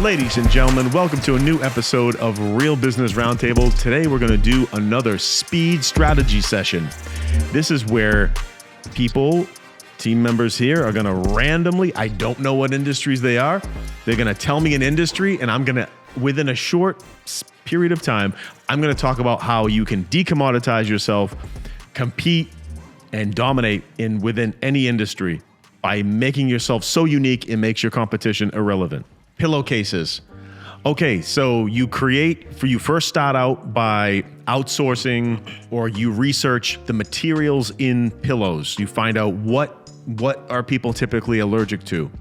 Ladies and gentlemen, welcome to a new episode of Real Business Roundtable. Today we're going to do another speed strategy session. This is where people, team members here are going to randomly, I don't know what industries they are, they're going to tell me an industry and I'm going to, within a short period of time, I'm going to talk about how you can decommoditize yourself, compete, and dominate within any industry by making yourself so unique it makes your competition irrelevant. Pillowcases. Okay, so you first start out by outsourcing, or you research the materials in pillows. You find out what are people typically allergic to.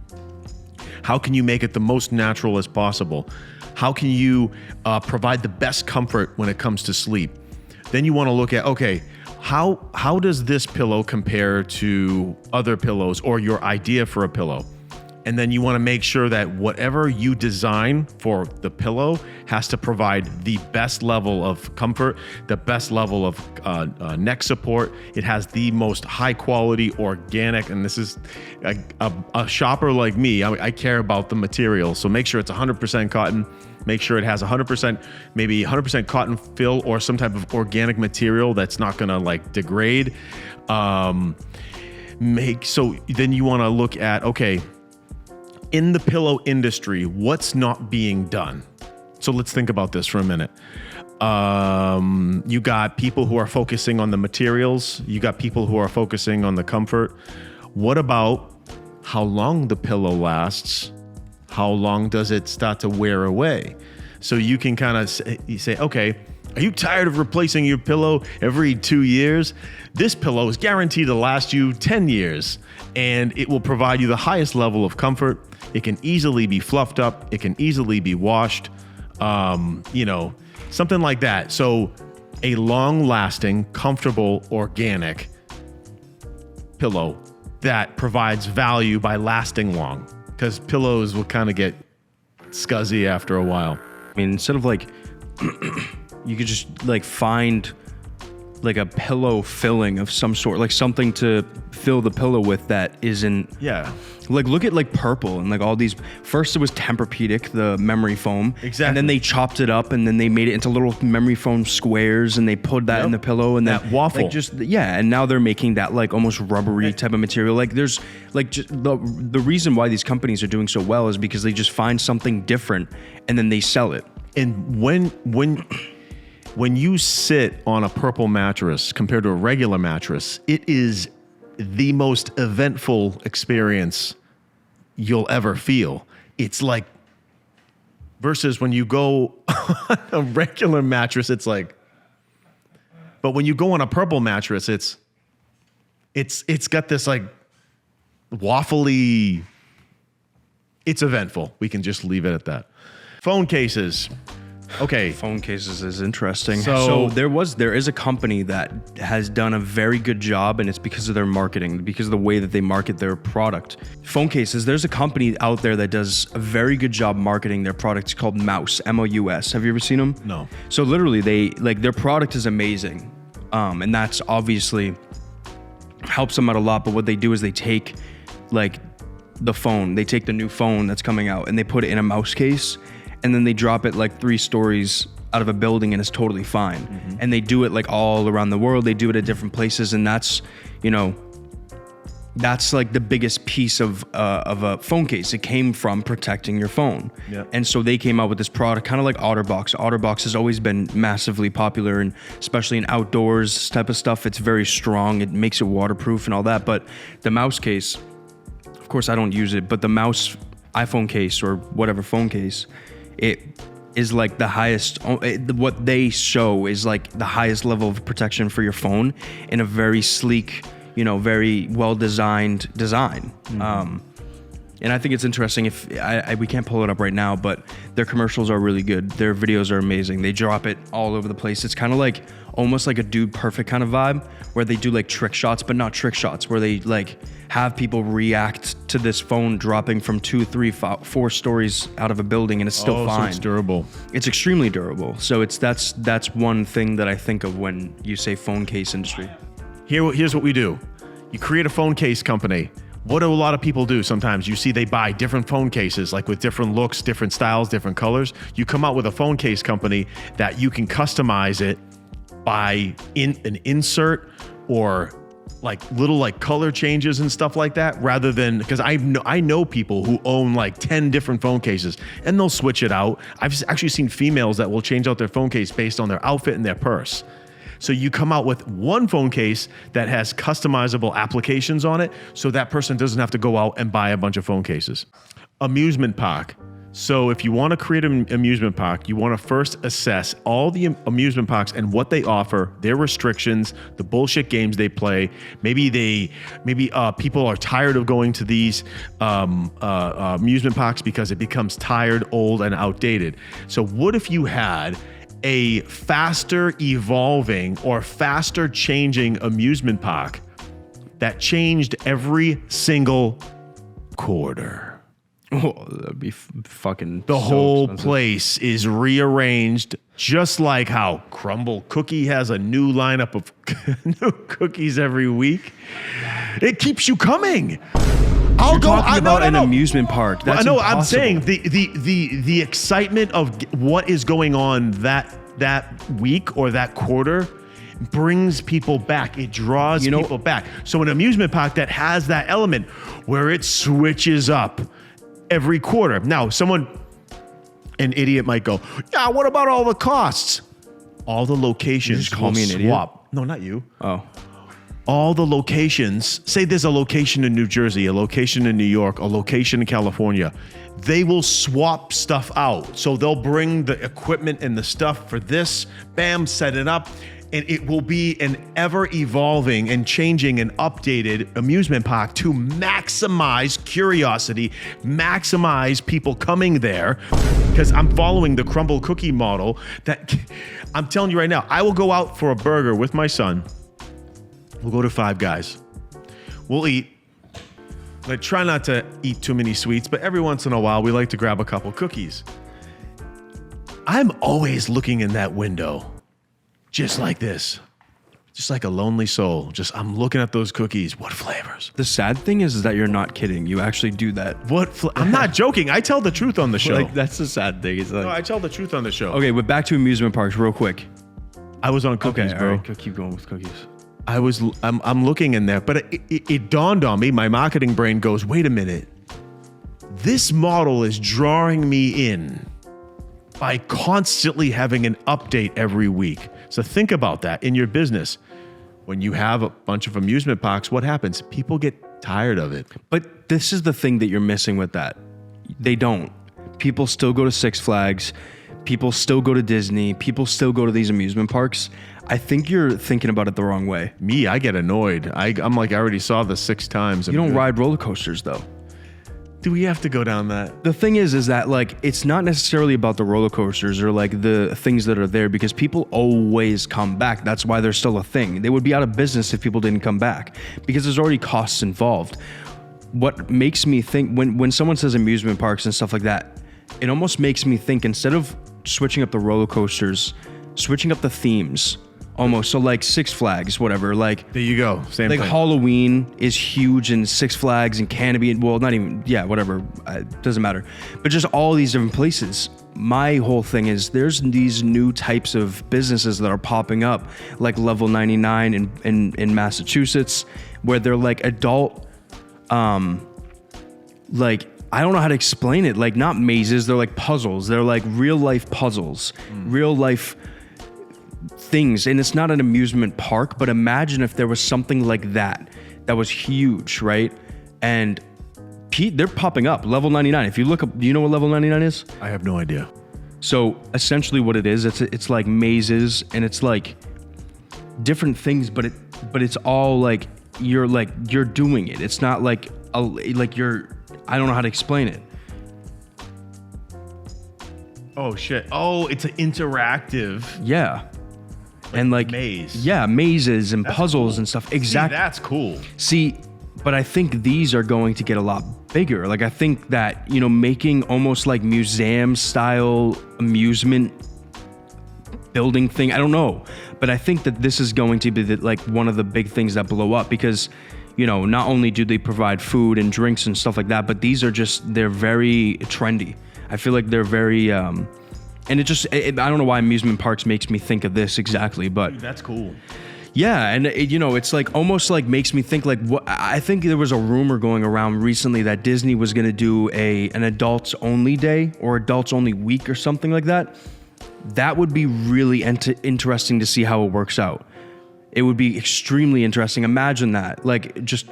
How can you make it the most natural as possible? How can you provide the best comfort when it comes to sleep? Then you want to look at, okay, how does this pillow compare to other pillows or your idea for a pillow? And then you want to make sure that whatever you design for the pillow has to provide the best level of comfort, the best level of neck support. It has the most high quality organic, and this is a shopper like me. I care about the material, so make sure it's 100% cotton. Make sure it has 100%, maybe 100% cotton fill or some type of organic material that's not gonna like degrade. So then you want to look at, okay, in the pillow industry, what's not being done? So let's think about this for a minute. You got people who are focusing on the materials. You got people who are focusing on the comfort. What about how long the pillow lasts? How long does it start to wear away? So you can kind of say, okay, are you tired of replacing your pillow every 2 years? This pillow is guaranteed to last you 10 years, and it will provide you the highest level of comfort. It can easily be fluffed up. It can easily be washed, something like that. So a long-lasting, comfortable, organic pillow that provides value by lasting long, because pillows will kind of get scuzzy after a while. I mean, instead of like, you could just like find like a pillow filling of some sort, like something to fill the pillow with that isn't. Yeah. Like look at like Purple and like all these. First it was Tempur-Pedic, the memory foam. Exactly. And then they chopped it up and then they made it into little memory foam squares and they put that in the pillow and that then waffle. Like and now they're making that like almost rubbery type of material. Like there's like just the reason why these companies are doing so well is because they just find something different and then they sell it. And when you sit on a Purple mattress compared to a regular mattress, it is the most eventful experience you'll ever feel. It's like, versus when you go on a regular mattress, it's like, but when you go on a Purple mattress, it's got this like waffly, it's eventful. We can just leave it at that. Phone cases. Okay. Phone cases is interesting. So there is a company that has done a very good job, and it's because of their marketing, because of the way that they market their product. Phone cases, there's a company out there that does a very good job marketing their product. It's called Mouse, M-O-U-S. Have you ever seen them? No. So literally their product is amazing. And that's obviously helps them out a lot. But what they do is they take like the phone, they take the new phone that's coming out and they put it in a mouse case. And then they drop it like 3 stories out of a building and it's totally fine. Mm-hmm. And they do it like all around the world. They do it at different places. And that's like the biggest piece of a phone case. It came from protecting your phone. Yep. And so they came out with this product, kind of like OtterBox. OtterBox has always been massively popular, and especially in outdoors type of stuff. It's very strong. It makes it waterproof and all that. But the mouse case, of course I don't use it, but the mouse iPhone case or whatever phone case, it is like the highest, what they show is like the highest level of protection for your phone in a very sleek, very well-designed design. Mm-hmm. And I think it's interesting we can't pull it up right now, but their commercials are really good. Their videos are amazing. They drop it all over the place. It's kind of like almost like a Dude Perfect kind of vibe where they do like trick shots, but not trick shots, where they like have people react to this phone dropping from 2, 3, 4 stories out of a building and it's still fine. So it's durable. It's extremely durable. So that's one thing that I think of when you say phone case industry. Here's what we do. You create a phone case company. What do a lot of people do sometimes? You see they buy different phone cases, like with different looks, different styles, different colors. You come out with a phone case company that you can customize it by an insert or like little like color changes and stuff like that, rather than, because I know people who own like 10 different phone cases and they'll switch it out. I've actually seen females that will change out their phone case based on their outfit and their purse. So you come out with one phone case that has customizable applications on it, so that person doesn't have to go out and buy a bunch of phone cases. Amusement park. So if you want to create an amusement park, you want to first assess all the amusement parks and what they offer, their restrictions, the bullshit games they play. Maybe people are tired of going to these amusement parks because it becomes tired, old, and outdated. So what if you had a faster evolving or faster changing amusement park that changed every single quarter? Oh, that'd be fucking. The so whole expensive. place is rearranged, just like how Crumble Cookie has a new lineup of new cookies every week. It keeps you coming. I'll You're go. talking about an no. amusement park. That's I know. impossible. I'm saying the excitement of what is going on that week or that quarter brings people back. It draws people back. So an amusement park that has that element where it switches up every quarter. Now, an idiot might go, yeah, what about all the costs? All the locations You just call me an idiot? swap. No, not you. Oh. All the locations, say there's a location in New Jersey, a location in New York, a location in California. They will swap stuff out. So they'll bring the equipment and the stuff for this, bam, set it up. And it will be an ever evolving and changing and updated amusement park to maximize curiosity, maximize people coming there. Because I'm following the Crumble Cookie model that I'm telling you right now, I will go out for a burger with my son. We'll go to Five Guys. We'll eat. I try not to eat too many sweets, but every once in a while, we like to grab a couple cookies. I'm always looking in that window. Just like this, just like a lonely soul. I'm looking at those cookies. What flavors? The sad thing is that you're not kidding. You actually do that. I'm not joking. I tell the truth on the show. Like, that's the sad thing. It's like, No, I tell the truth on the show. okay, but back to amusement parks real quick. I was on cookies, Okay, bro. all right, keep going with cookies. I'm looking in there, but it dawned on me. My marketing brain goes, wait a minute. This model is drawing me in by constantly having an update every week. So think about that in your business. When you have a bunch of amusement parks, what happens? People get tired of it. But this is the thing that you're missing with that. They don't. People still go to Six Flags. People still go to Disney. People still go to these amusement parks. I think you're thinking about it the wrong way. Me, I get annoyed. I'm like, I already saw this 6 times. You don't ride roller coasters though. Do we have to go down that? The thing is that like, it's not necessarily about the roller coasters or like the things that are there, because people always come back. That's why they're still a thing. They would be out of business if people didn't come back, because there's already costs involved. What makes me think when someone says amusement parks and stuff like that, it almost makes me think, instead of switching up the roller coasters, switching up the themes almost. So like Six Flags, whatever, like There you go. Same like thing. Halloween is huge in Six Flags and Canopy. Well, not even, yeah, whatever. It doesn't matter. But just all these different places. My whole thing is there's these new types of businesses that are popping up, like Level 99 in Massachusetts, where they're like adult, like, I don't know how to explain it. Like, not mazes, they're like puzzles. They're like real life puzzles, real life things. And it's not an amusement park, but imagine if there was something like that was huge, right? And they're popping up. Level 99. If you look up, do you know what Level 99 is? I have no idea. So essentially what it is, it's like mazes, and it's like different things, but it's all like you're doing it. It's not like I don't know how to explain it. Oh shit. Oh, it's an interactive Yeah. And like maze. Yeah, mazes and puzzles cool. and stuff. See, Exactly. that's cool. See, but I think these are going to get a lot bigger. Like, I think that, making almost like museum style amusement building thing, I don't know. But I think that this is going to be like one of the big things that blow up, because not only do they provide food and drinks and stuff like that, but they're very trendy. I feel like they're very, and I don't know why amusement parks makes me think of this exactly, but Dude, that's cool. yeah, and it's like almost like makes me think like what I think there was a rumor going around recently that Disney was going to do an adults only day or adults only week or something like that. That would be really interesting to see how it works out. It would be extremely interesting. Imagine that, like just,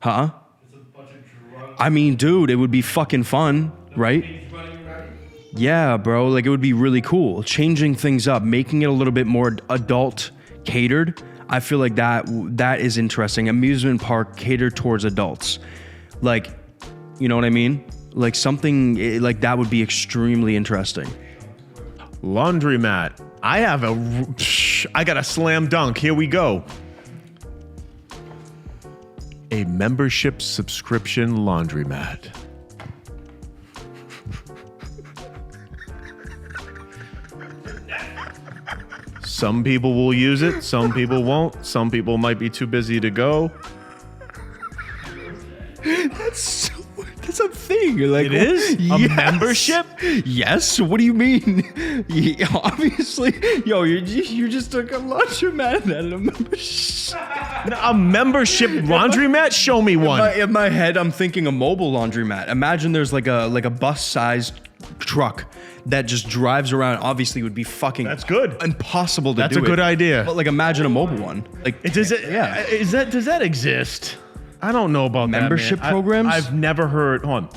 huh? I mean, dude, it would be fucking fun, right? Yeah, bro, like it would be really cool. Changing things up, making it a little bit more adult catered. I feel like that is interesting. Amusement park catered towards adults, like, you know what I mean? Like something like that would be extremely interesting. Laundromat. I got a slam dunk. Here we go. A membership subscription laundromat. Some people will use it, some people won't. Some people might be too busy to go. That's a thing. Like, it is? Yes. A membership? Yes. What do you mean? Yeah, obviously, you just took a laundromat and a membership. A membership laundromat? Show me one. In my head, I'm thinking a mobile laundromat. Imagine there's like a bus-sized truck that just drives around. Obviously, it would be fucking That's good. impossible to That's do. a good idea. But like, imagine a mobile one. Like, Does that exist? I don't know about membership that, man. programs. I've never heard. Hold on.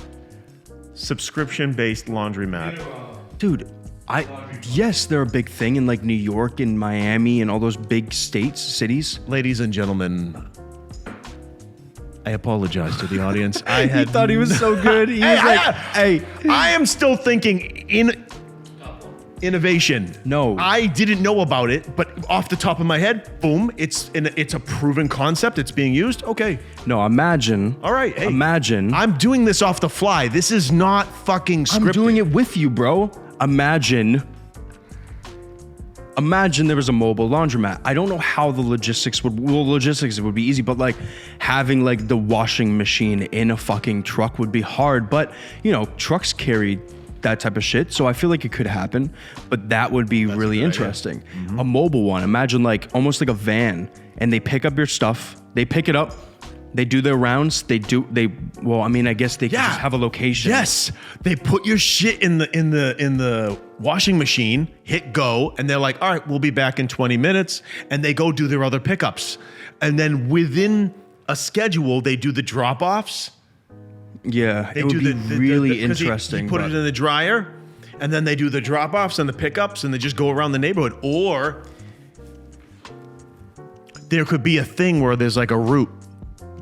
Subscription-based laundromat. Dude, yes, they're a big thing in like New York and Miami and all those big cities. Ladies and gentlemen, I apologize to the audience. He thought he was so good. He was like, hey. I am still thinking innovation. No. I didn't know about it, but off the top of my head, boom, it's a proven concept. It's being used. Okay. No, imagine. All right. Hey, imagine. I'm doing this off the fly. This is not fucking scripted. I'm doing it with you, bro. Imagine there was a mobile laundromat. I don't know how the logistics would be easy, but like having like the washing machine in a fucking truck would be hard. But trucks carry that type of shit, so I feel like it could happen. But that would be really interesting. Mm-hmm. A mobile one. Imagine like almost like a van, and they pick up your stuff. They pick it up. They do their rounds. I guess they could just have a location. Yes, they put your shit in the washing machine, hit go, and they're like, all right, we'll be back in 20 minutes. And they go do their other pickups. And then within a schedule, they do the drop-offs. Yeah, it would be really interesting. You put it in the dryer, and then they do the drop-offs and the pickups, and they just go around the neighborhood. Or there could be a thing where there's like a route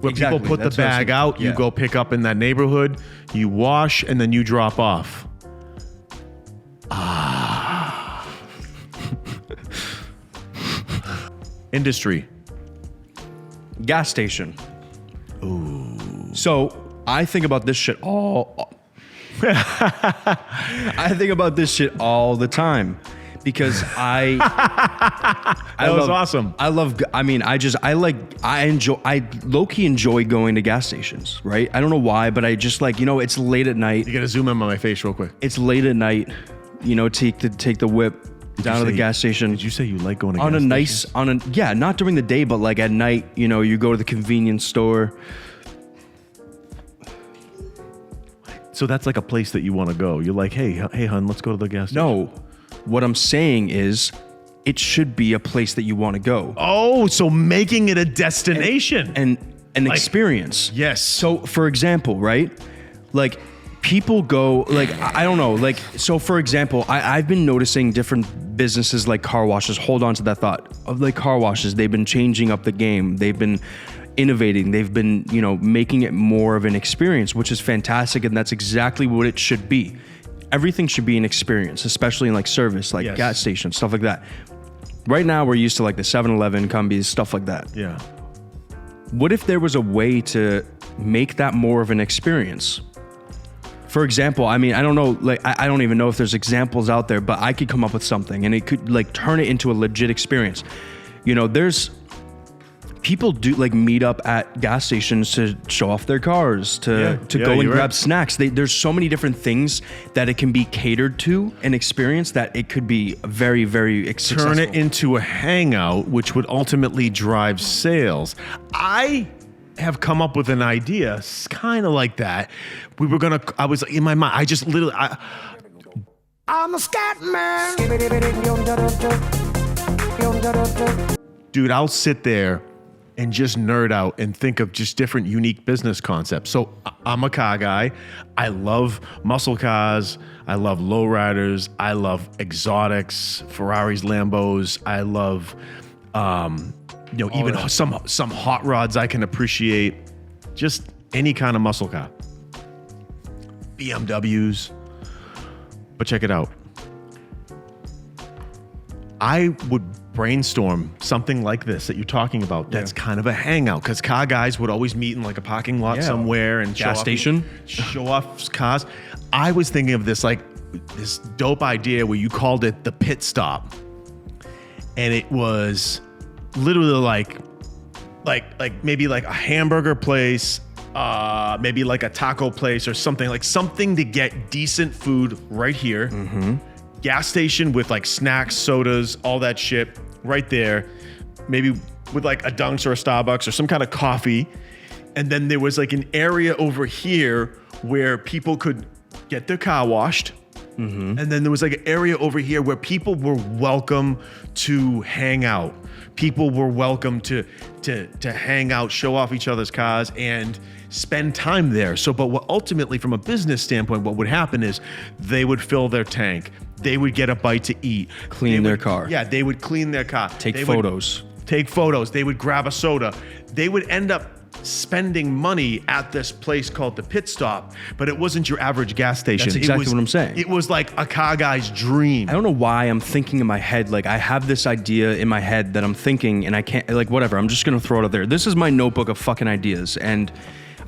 where people put the bag out, you go pick up in that neighborhood, you wash, and then you drop off. Industry. Gas station. Ooh. So I think about this shit I think about this shit all the time. Because I awesome. I low-key enjoy going to gas stations, right? I don't know why, but I just like, it's late at night. You gotta zoom in on my face real quick. It's late at night, take the whip down to the gas station. Did you say you like going to on gas a stations? nice, not during the day, but like at night, you go to the convenience store. So that's like a place that you want to go. You're like, hey, hun, let's go to the gas station. No. What I'm saying is, it should be a place that you want to go. Oh, so making it a destination. And an experience. Yes. So, for example, right? Like, people go, like, I don't know. Like, so for example, I've been noticing different businesses like car washes, hold on to that thought, of like car washes. They've been changing up the game. They've been innovating. They've been, making it more of an experience, which is fantastic. And that's exactly what it should be. Everything should be an experience, especially in like service, like gas stations, stuff like that. Right now, we're used to like the 7-Eleven, Cumbies, stuff like that. Yeah. What if there was a way to make that more of an experience? For example, I don't know, like I don't even know if there's examples out there, but I could come up with something and it could like turn it into a legit experience. There's people do like meet up at gas stations to show off their cars, to go and grab snacks. There's so many different things that it can be catered to and experienced that it could be very, very successful. Turn it into a hangout, which would ultimately drive sales. I have come up with an idea kind of like that. I was in my mind, I'm a scat man. Dude, I'll sit there and just nerd out and think of just different unique business concepts. So I'm a car guy. I love muscle cars. I love lowriders. I love exotics, Ferraris, Lambos. I love, even some hot rods I can appreciate. Just any kind of muscle car. BMWs. But check it out. I would brainstorm something like this that you're talking about. That's kind of a hangout, because car guys would always meet in like a parking lot somewhere and gas station, show off cars. I was thinking of this this dope idea where you called it the pit stop, and it was literally like maybe like a hamburger place, maybe like a taco place or something to get decent food right here. Mm-hmm. Gas station with like snacks, sodas, all that shit right there. Maybe with like a Dunks or a Starbucks or some kind of coffee. And then there was like an area over here where people could get their car washed. Mm-hmm. And then there was like an area over here where people were welcome to hang out. People were welcome to hang out, show off each other's cars, and spend time there. But what ultimately, from a business standpoint, what would happen is they would fill their tank. They would get a bite to eat. Clean their car. Yeah, they would clean their car. Take photos. They would grab a soda. They would end up spending money at this place called the Pit Stop, but it wasn't your average gas station. That's exactly what I'm saying. It was like a car guy's dream. I don't know why I'm thinking in my head, like I have this idea in my head that I'm thinking and I can't, like whatever, I'm just going to throw it out there. This is my notebook of fucking ideas, and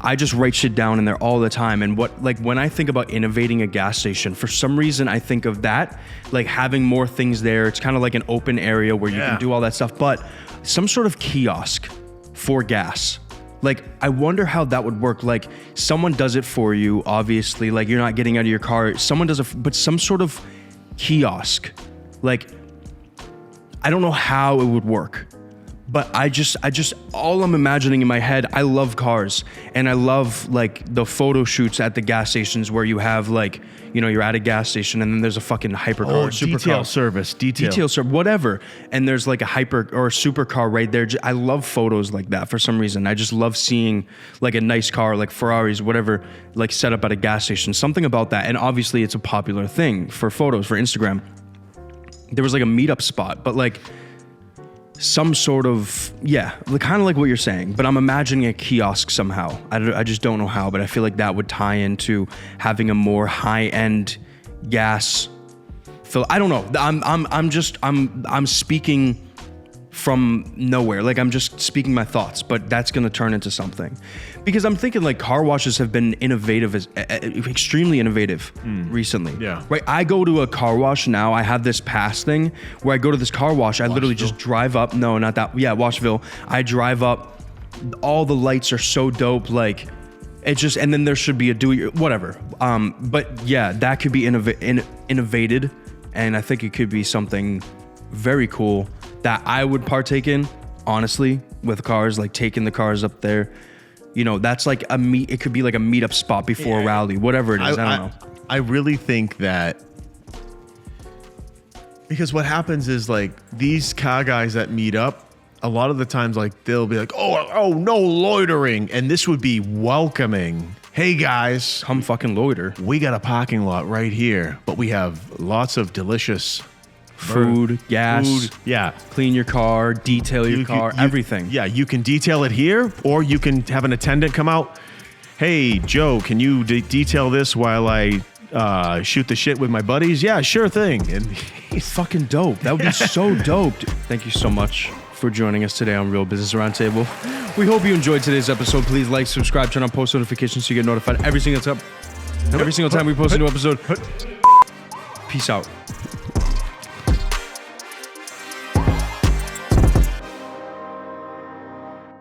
I just write shit down in there all the time. And when I think about innovating a gas station, for some reason I think of that, like having more things there. It's kind of like an open area where you can do all that stuff, but some sort of kiosk for gas. Like, I wonder how that would work. Like, someone does it for you, obviously. Like, you're not getting out of your car. Someone does it, but some sort of kiosk. Like, I don't know how it would work. But I just, all I'm imagining in my head, I love cars. And I love, like, the photo shoots at the gas stations where you have, like, you know, you're at a gas station and then there's a fucking hypercar, detail service, whatever. And there's like a hyper or a supercar right there. I love photos like that for some reason. I just love seeing like a nice car, like Ferraris, whatever, like set up at a gas station, something about that. And obviously it's a popular thing for photos, for Instagram. There was like a meetup spot, but like some sort of, kind of like what you're saying, but I'm imagining a kiosk somehow. I just don't know how, but I feel like that would tie into having a more high-end gas fill. I don't know. I'm speaking from nowhere. Like, I'm just speaking my thoughts, but that's going to turn into something. Because I'm thinking like car washes have been innovative, extremely innovative recently. Yeah. Right. I go to a car wash now. I have this pass thing where I go to this car wash. I literally just drive up. No, not that. Yeah, Washville. I drive up. All the lights are so dope. Like, it just, and then there should be a whatever. But yeah, that could be innovated. And I think it could be something very cool that I would partake in, honestly, with cars, like taking the cars up there. You know, that's like it could be like a meetup spot before a rally, whatever it is. I don't know. I really think that, because what happens is like these car guys that meet up, a lot of the times, like they'll be like, oh, no loitering. And this would be welcoming. Hey guys, come fucking loiter. We got a parking lot right here, but we have lots of delicious food, gas, clean your car, detail your car, everything. Yeah, you can detail it here, or you can have an attendant come out. Hey, Joe, can you detail this while I shoot the shit with my buddies? Yeah, sure thing. And he's fucking dope. That would be so dope. Thank you so much for joining us today on Real Business Roundtable. We hope you enjoyed today's episode. Please like, subscribe, turn on post notifications so you get notified every single time we post a new episode. Peace out.